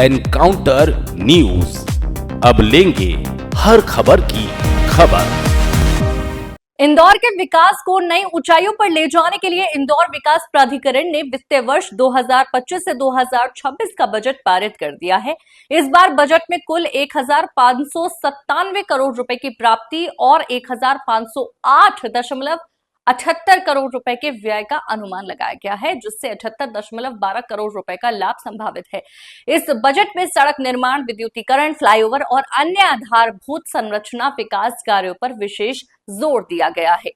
Encounter news, अब लेंगे हर खबर की खबर। इंदौर के विकास को नई ऊंचाइयों पर ले जाने के लिए इंदौर विकास प्राधिकरण ने वित्तीय वर्ष 2025 से 2026 का बजट पारित कर दिया है। इस बार बजट में कुल 1597 करोड़ रुपए की प्राप्ति और 1508.78 करोड़ रुपए के व्यय का अनुमान लगाया गया है, जिससे 78.12 करोड़ रुपए का लाभ संभावित है। इस बजट में सड़क निर्माण, विद्युतीकरण, फ्लाईओवर और अन्य आधारभूत संरचना विकास कार्यों पर विशेष जोर दिया गया है।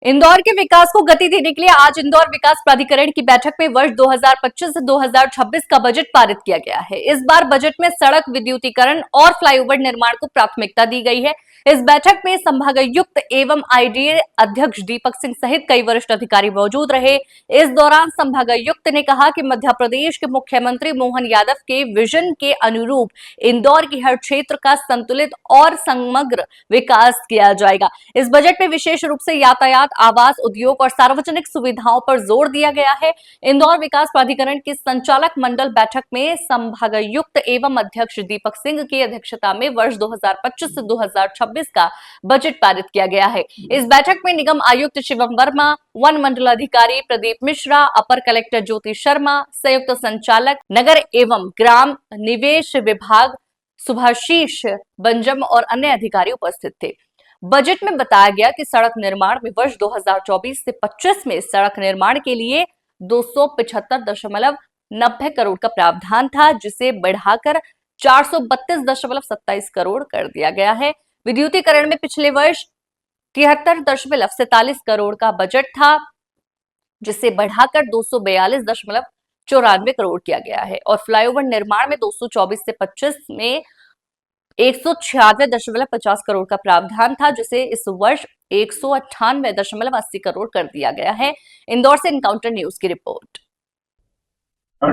इंदौर के विकास को गति देने के लिए आज इंदौर विकास प्राधिकरण की बैठक में वर्ष 2025 से 2026 का बजट पारित किया गया है। इस बार बजट में सड़क, विद्युतीकरण और फ्लाईओवर निर्माण को प्राथमिकता दी गई है। इस बैठक में संभागायुक्त एवं आईडीए अध्यक्ष दीपक सिंह सहित कई वरिष्ठ अधिकारी मौजूद रहे। इस दौरान संभागायुक्त ने कहा कि मध्य प्रदेश के मुख्यमंत्री मोहन यादव के विजन के अनुरूप इंदौर के हर क्षेत्र का संतुलित और समग्र विकास किया जाएगा। इस बजट में विशेष रूप से यातायात, आवास, उद्योग और सार्वजनिक सुविधाओं पर जोर दिया गया है। इंदौर विकास प्राधिकरण की संचालक मंडल बैठक में संभागायुक्त एवं अध्यक्ष दीपक सिंह की अध्यक्षता में वर्ष 2025 से 2026 का बजट पारित किया गया है। इस बैठक में निगम आयुक्त शिवम वर्मा, वन मंडल अधिकारी प्रदीप मिश्रा, अपर कलेक्टर ज्योति शर्मा, संयुक्त संचालक नगर एवं ग्राम निवेश विभाग सुभाशीष बंजम और अन्य अधिकारी उपस्थित थे। बजट में बताया गया कि सड़क निर्माण में वर्ष 2024 से 25 में सड़क निर्माण के लिए 275.90 करोड़ का प्रावधान था, जिसे बढ़ाकर 432.27 करोड़ कर दिया गया है। विद्युतीकरण में पिछले वर्ष 73.47 करोड़ का बजट था, जिसे बढ़ाकर 242.94 करोड़ किया गया है और फ्लाईओवर निर्माण में 224 से 25 में 196.50 करोड़ का प्रावधान था, जिसे इस वर्ष 198.80 करोड़ कर दिया गया है। इंदौर से एनकाउंटर न्यूज की रिपोर्ट।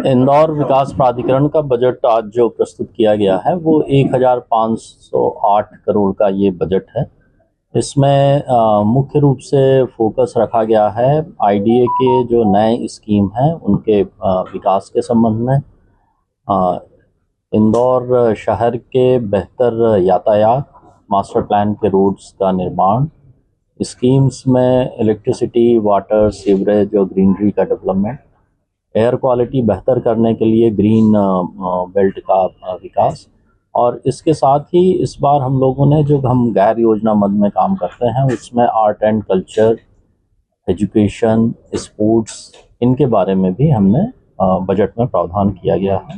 इंदौर विकास प्राधिकरण का बजट आज जो प्रस्तुत किया गया है वो 1508 करोड़ का ये बजट है। इसमें मुख्य रूप से फोकस रखा गया है आईडीए के जो नए स्कीम हैं उनके विकास के संबंध में। इंदौर शहर के बेहतर यातायात, मास्टर प्लान के रोड्स का निर्माण, स्कीम्स में इलेक्ट्रिसिटी, वाटर, सीवरेज और ग्रीनरी का डेवलपमेंट, एयर क्वालिटी बेहतर करने के लिए ग्रीन बेल्ट का विकास, और इसके साथ ही इस बार हम लोगों ने जो हम गैर योजना मद में काम करते हैं उसमें art and culture, education, sports, इनके बारे में भी हमने बजट में प्रावधान किया गया है।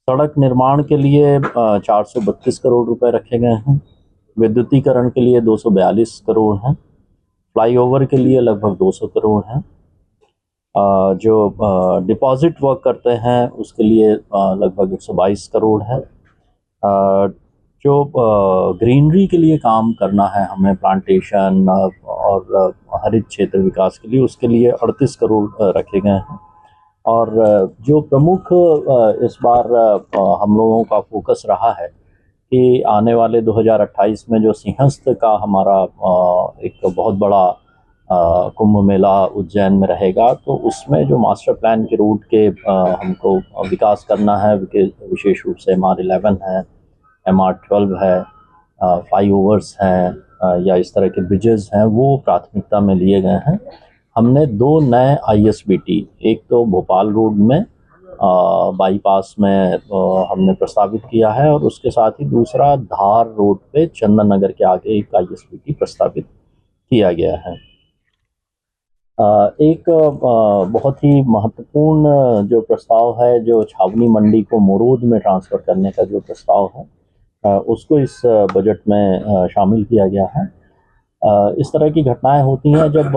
सड़क निर्माण के लिए 432 करोड़ रुपए रखे गए हैं। विद्युतीकरण के लिए 242 करोड़ हैं। फ्लाईओवर के लिए लगभग 200 करोड़ हैं। जो डिपॉजिट वर्क करते हैं उसके लिए लगभग 122 करोड़ है। जो ग्रीनरी के लिए काम करना है हमें, प्लांटेशन और हरित क्षेत्र विकास के लिए, उसके लिए 38 करोड़ रखे गए हैं। और जो प्रमुख इस बार हम लोगों का फोकस रहा है कि आने वाले 2028 में जो सिंहस्थ का हमारा एक बहुत बड़ा कुंभ मेला उज्जैन में रहेगा, तो उसमें जो मास्टर प्लान के रूट के हमको विकास करना है, विशेष रूप से MR11 है, MR12 है, फ्लाईओवर्स हैं या इस तरह के ब्रिजेस हैं, वो प्राथमिकता में लिए गए हैं। हमने 2 नए ISBT, एक तो भोपाल रोड में बाईपास में हमने प्रस्तावित किया है और उसके साथ ही दूसरा धार रोड पे चंदन नगर के आगे एक ISBT प्रस्तावित किया गया है। एक बहुत ही महत्वपूर्ण जो प्रस्ताव है, जो छावनी मंडी को मोरोद में ट्रांसफ़र करने का जो प्रस्ताव है, उसको इस बजट में शामिल किया गया है। इस तरह की घटनाएं होती हैं जब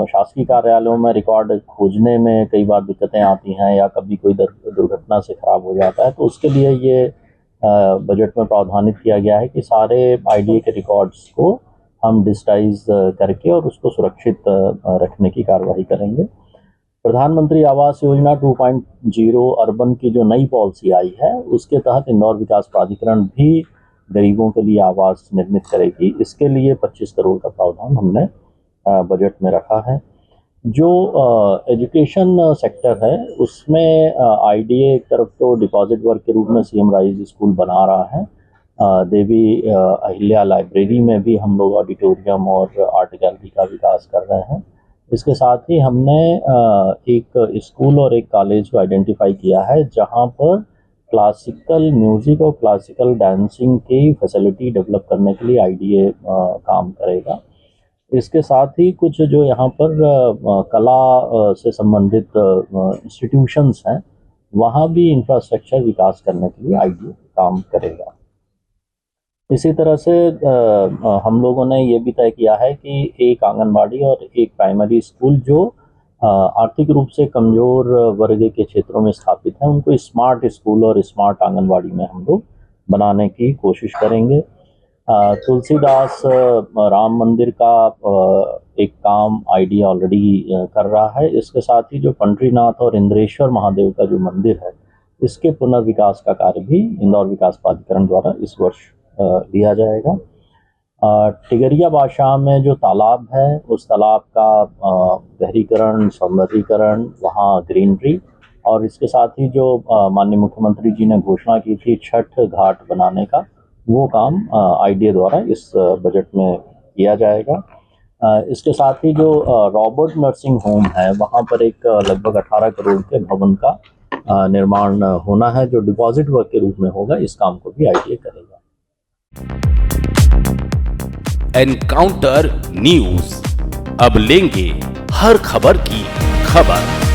शासकीय कार्यालयों में रिकॉर्ड खोजने में कई बार दिक्कतें आती हैं या कभी कोई दुर्घटना से खराब हो जाता है, तो उसके लिए ये बजट में प्रावधानित किया गया है कि सारे आईडीए के रिकॉर्ड्स को हम डिजिटाइज करके और उसको सुरक्षित रखने की कार्रवाई करेंगे। प्रधानमंत्री आवास योजना 2.0 अर्बन की जो नई पॉलिसी आई है, उसके तहत इंदौर विकास प्राधिकरण भी गरीबों के लिए आवास निर्मित करेगी। इसके लिए 25 करोड़ का प्रावधान हमने बजट में रखा है। जो एजुकेशन सेक्टर है उसमें आईडीए एक तरफ तो डिपॉजिट वर्क के रूप में सीएम राइज स्कूल बना रहा है। देवी अहिल्या लाइब्रेरी में भी हम लोग ऑडिटोरियम और आर्ट गैलरी का विकास कर रहे हैं। इसके साथ ही हमने एक स्कूल और एक कॉलेज को आइडेंटिफाई किया है जहां पर क्लासिकल म्यूज़िक और क्लासिकल डांसिंग की फैसिलिटी डेवलप करने के लिए आईडीए काम करेगा। इसके साथ ही कुछ जो यहाँ पर कला से संबंधित इंस्टीट्यूशंस हैं, वहाँ भी इंफ्रास्ट्रक्चर विकास करने के लिए आईडीए काम करेगा। इसी तरह से हम लोगों ने ये भी तय किया है कि एक आंगनबाड़ी और एक प्राइमरी स्कूल जो आर्थिक रूप से कमज़ोर वर्ग के क्षेत्रों में स्थापित हैं, उनको स्मार्ट स्कूल और स्मार्ट आंगनबाड़ी में हम लोग बनाने की कोशिश करेंगे। तुलसीदास राम मंदिर का एक काम आईडीए ऑलरेडी कर रहा है। इसके साथ ही जो पंडरीनाथ और इंद्रेश्वर महादेव का जो मंदिर है, इसके पुनर्विकास का कार्य भी इंदौर विकास प्राधिकरण द्वारा इस वर्ष लिया जाएगा। टिगरिया बादशाह में जो तालाब है, उस तालाब का गहरीकरण, सौंदर्यीकरण, वहाँ ग्रीनरी और इसके साथ ही जो माननीय मुख्यमंत्री जी ने घोषणा की थी छठ घाट बनाने का, वो काम आईडीए द्वारा इस बजट में किया जाएगा। इसके साथ ही जो रॉबर्ट नर्सिंग होम है, वहाँ पर एक लगभग 18 करोड़ के भवन का निर्माण होना है जो डिपॉजिट वर्क के रूप में होगा। इस काम को भी आईडीए करेगा। एनकाउंटर न्यूज, अब लेंगे हर खबर की खबर।